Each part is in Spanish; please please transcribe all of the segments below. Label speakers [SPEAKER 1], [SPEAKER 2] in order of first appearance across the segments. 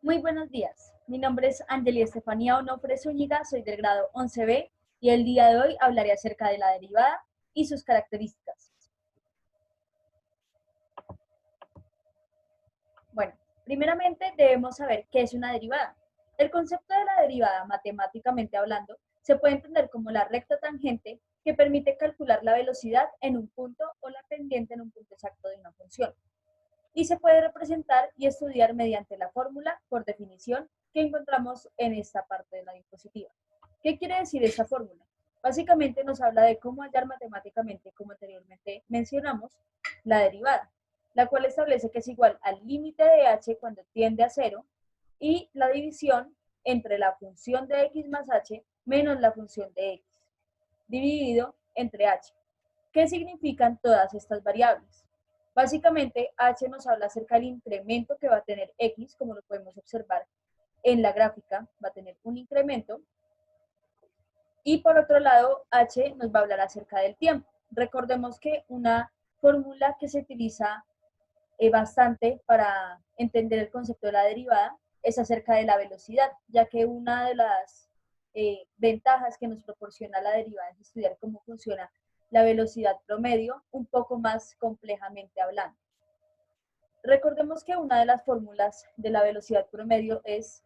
[SPEAKER 1] Muy buenos días. Mi nombre es Angeli Estefanía Onofre Zúñiga, soy del grado 11B y el día de hoy hablaré acerca de la derivada y sus características. Bueno, primeramente debemos saber qué es una derivada. El concepto de la derivada, matemáticamente hablando, se puede entender como la recta tangente que permite calcular la velocidad en un punto o la pendiente en un punto exacto de una función. Y se puede representar y estudiar mediante la fórmula, por definición, que encontramos en esta parte de la diapositiva. ¿Qué quiere decir esa fórmula? Básicamente nos habla de cómo hallar matemáticamente, como anteriormente mencionamos, la derivada, la cual establece que es igual al límite de h cuando tiende a cero y la división entre la función de x más h menos la función de x, dividido entre h. ¿Qué significan todas estas variables? Básicamente, h nos habla acerca del incremento que va a tener x, como lo podemos observar en la gráfica, va a tener un incremento. Y por otro lado, h nos va a hablar acerca del tiempo. Recordemos que una fórmula que se utiliza bastante para entender el concepto de la derivada es acerca de la velocidad, ya que una de las ventajas que nos proporciona la derivada es estudiar cómo funciona la velocidad promedio, un poco más complejamente hablando. Recordemos que una de las fórmulas de la velocidad promedio es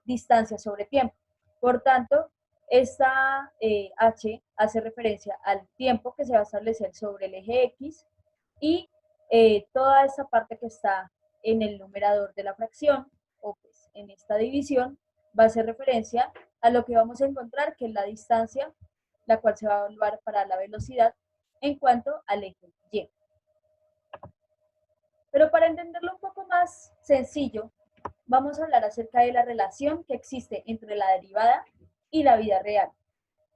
[SPEAKER 1] distancia sobre tiempo. Por tanto, esta h hace referencia al tiempo que se va a establecer sobre el eje x y toda esta parte que está en el numerador de la fracción o pues en esta división va a hacer referencia a lo que vamos a encontrar, que es la distancia, la cual se va a evaluar para la velocidad en cuanto al eje y. Pero para entenderlo un poco más sencillo, vamos a hablar acerca de la relación que existe entre la derivada y la vida real.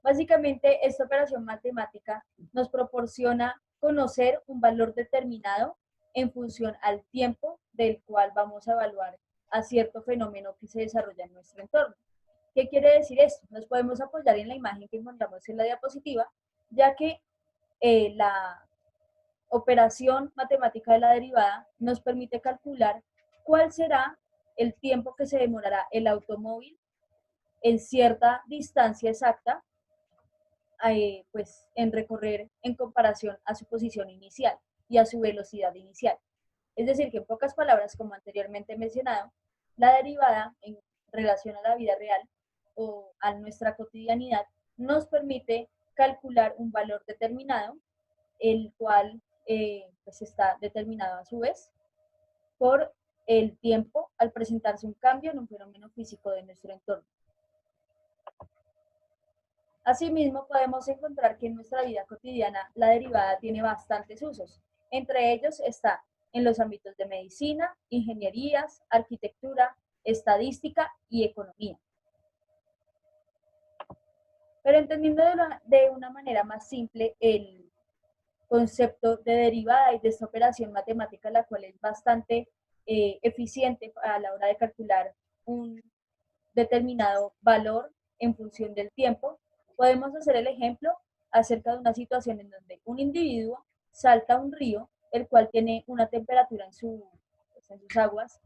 [SPEAKER 1] Básicamente, esta operación matemática nos proporciona conocer un valor determinado en función al tiempo del cual vamos a evaluar a cierto fenómeno que se desarrolla en nuestro entorno. ¿Qué quiere decir esto? Nos podemos apoyar en la imagen que encontramos en la diapositiva, ya que la operación matemática de la derivada nos permite calcular cuál será el tiempo que se demorará el automóvil en cierta distancia exacta, pues en recorrer en comparación a su posición inicial y a su velocidad inicial. Es decir, que en pocas palabras, como anteriormente mencionado, la derivada en relación a la vida real o a nuestra cotidianidad nos permite calcular un valor determinado, el cual pues está determinado a su vez por el tiempo al presentarse un cambio en un fenómeno físico de nuestro entorno. Asimismo, podemos encontrar que en nuestra vida cotidiana la derivada tiene bastantes usos. Entre ellos está en los ámbitos de medicina, ingenierías, arquitectura, estadística y economía. Pero entendiendo de una manera más simple el concepto de derivada y de esta operación matemática, la cual es bastante eficiente a la hora de calcular un determinado valor en función del tiempo, podemos hacer el ejemplo acerca de una situación en donde un individuo salta a un río, el cual tiene una temperatura pues, en sus aguas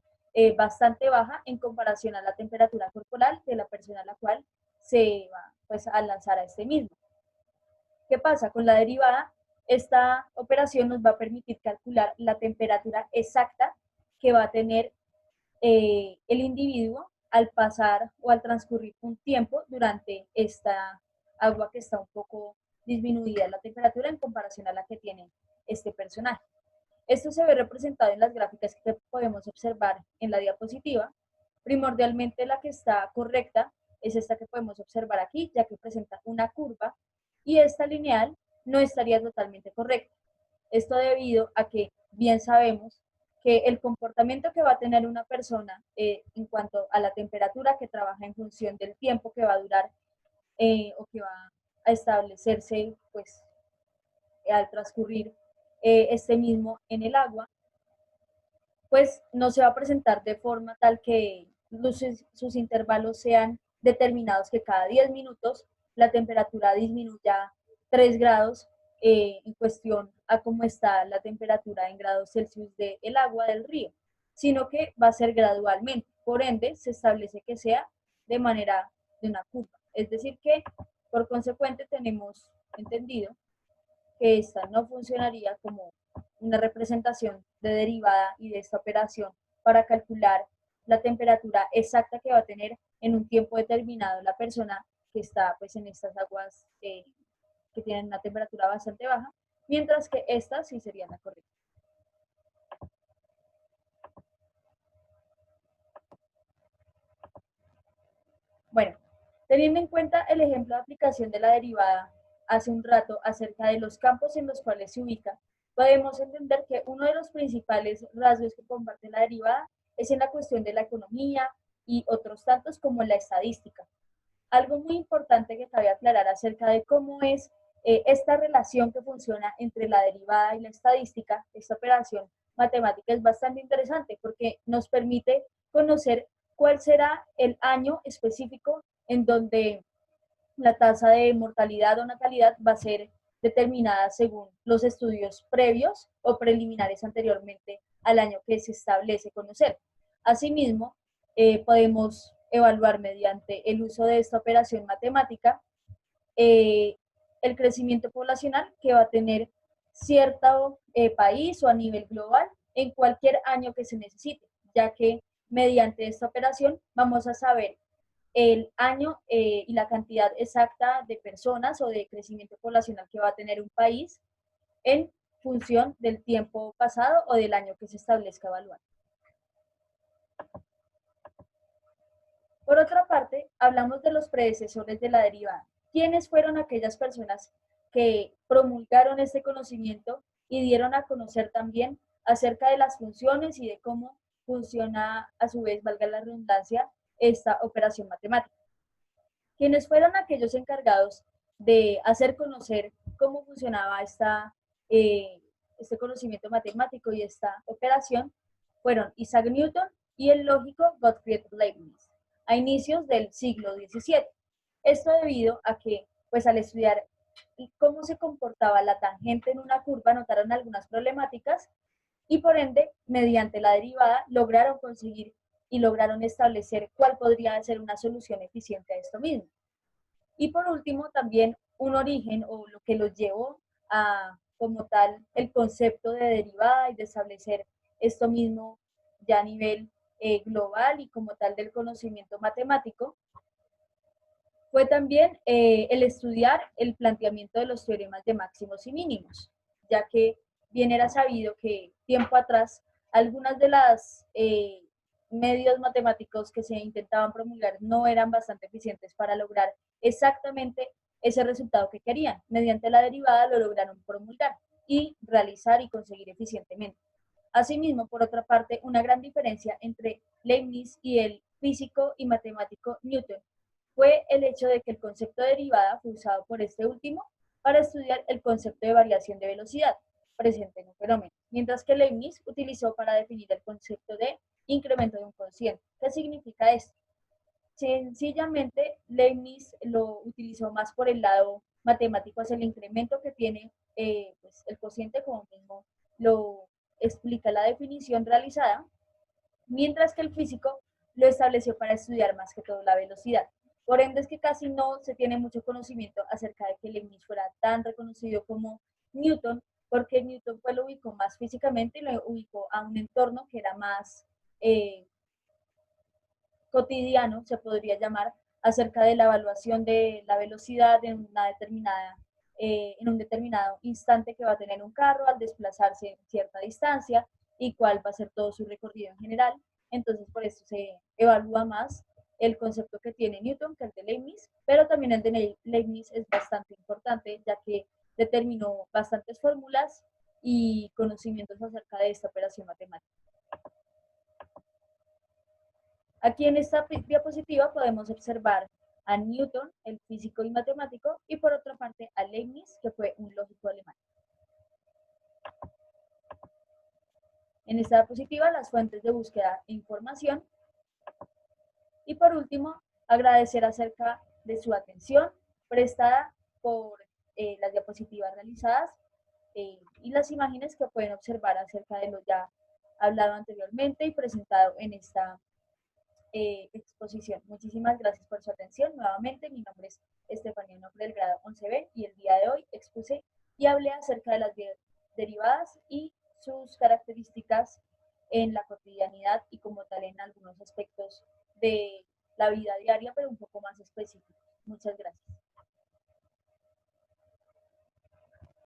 [SPEAKER 1] bastante baja en comparación a la temperatura corporal de la persona a la cual se va pues, a lanzar a este mismo. ¿Qué pasa? Con la derivada, esta operación nos va a permitir calcular la temperatura exacta que va a tener el individuo al pasar o al transcurrir un tiempo durante esta agua que está un poco disminuida la temperatura en comparación a la que tiene este personaje. Esto se ve representado en las gráficas que podemos observar en la diapositiva. Primordialmente la que está correcta es esta que podemos observar aquí, ya que presenta una curva, y esta lineal no estaría totalmente correcta. Esto debido a que bien sabemos que el comportamiento que va a tener una persona en cuanto a la temperatura que trabaja en función del tiempo que va a durar o que va a establecerse pues al transcurrir este mismo en el agua, pues no se va a presentar de forma tal que sus intervalos sean determinados, que cada 10 minutos la temperatura disminuya 3 grados en cuestión a cómo está la temperatura en grados Celsius del agua del río, sino que va a ser gradualmente. por ende se establece que sea de manera de una curva. Es decir que, por consecuente, tenemos entendido que esta no funcionaría como una representación de derivada y de esta operación para calcular la temperatura exacta que va a tener en un tiempo determinado la persona que está pues en estas aguas que tienen una temperatura bastante baja, mientras que esta sí sería la correcta. Bueno, teniendo en cuenta el ejemplo de aplicación de la derivada hace un rato acerca de los campos en los cuales se ubica, podemos entender que uno de los principales rasgos que comparte la derivada es en la cuestión de la economía y otros tantos como la estadística. Algo muy importante que cabe aclarar acerca de cómo es esta relación que funciona entre la derivada y la estadística, esta operación matemática es bastante interesante porque nos permite conocer cuál será el año específico en donde la tasa de mortalidad o natalidad va a ser determinada según los estudios previos o preliminares anteriormente al año que se establece conocer. Asimismo, podemos evaluar mediante el uso de esta operación matemática eh, el crecimiento poblacional que va a tener cierto país o a nivel global en cualquier año que se necesite, ya que mediante esta operación vamos a saber el año y la cantidad exacta de personas o de crecimiento poblacional que va a tener un país en función del tiempo pasado o del año que se establezca evaluar. Por otra parte, hablamos de los predecesores de la derivada. ¿Quiénes fueron aquellas personas que promulgaron este conocimiento y dieron a conocer también acerca de las funciones y de cómo funciona, a su vez, valga la redundancia, esta operación matemática? Quienes fueron aquellos encargados de hacer conocer cómo funcionaba este conocimiento matemático y esta operación fueron Isaac Newton y el lógico Gottfried Leibniz, a inicios del siglo XVII. Esto debido a que, pues al estudiar cómo se comportaba la tangente en una curva, notaron algunas problemáticas y por ende, mediante la derivada, lograron conseguir y lograron establecer cuál podría ser una solución eficiente a esto mismo. Y por último, también un origen o lo que los llevó a, como tal, el concepto de derivada y de establecer esto mismo ya a nivel global y como tal del conocimiento matemático, fue también el estudiar el planteamiento de los teoremas de máximos y mínimos, ya que bien era sabido que tiempo atrás algunas de las medios matemáticos que se intentaban promulgar no eran bastante eficientes para lograr exactamente ese resultado que querían. Mediante la derivada lo lograron promulgar y realizar y conseguir eficientemente. Asimismo, por otra parte, una gran diferencia entre Leibniz y el físico y matemático Newton fue el hecho de que el concepto de derivada fue usado por este último para estudiar el concepto de variación de velocidad presente en un fenómeno, mientras que Leibniz utilizó para definir el concepto de incremento de un cociente. ¿Qué significa esto? Sencillamente, Leibniz lo utilizó más por el lado matemático, hacia el incremento que tiene pues, el cociente, como mismo lo explica la definición realizada, mientras que el físico lo estableció para estudiar más que todo la velocidad. Por ende es que casi no se tiene mucho conocimiento acerca de que Leibniz fuera tan reconocido como Newton, porque Newton pues, lo ubicó más físicamente y lo ubicó a un entorno que era más cotidiano, se podría llamar, acerca de la evaluación de la velocidad en un determinado instante que va a tener un carro al desplazarse en cierta distancia y cuál va a ser todo su recorrido en general. Entonces, por eso se evalúa más el concepto que tiene Newton que el de Leibniz, pero también el de Leibniz es bastante importante, ya que determinó bastantes fórmulas y conocimientos acerca de esta operación matemática. Aquí en esta diapositiva podemos observar a Newton, el físico y matemático, y por otra parte a Leibniz, que fue un lógico alemán. En esta diapositiva, las fuentes de búsqueda e información. Y por último, agradecer acerca de su atención prestada por las diapositivas realizadas y las imágenes que pueden observar acerca de lo ya hablado anteriormente y presentado en esta exposición. Muchísimas gracias por su atención. Nuevamente, mi nombre es Estefanía Onofre del grado 11B y el día de hoy expuse y hablé acerca de las derivadas y sus características en la cotidianidad y como tal en algunos aspectos de la vida diaria, pero un poco más específicos. Muchas gracias.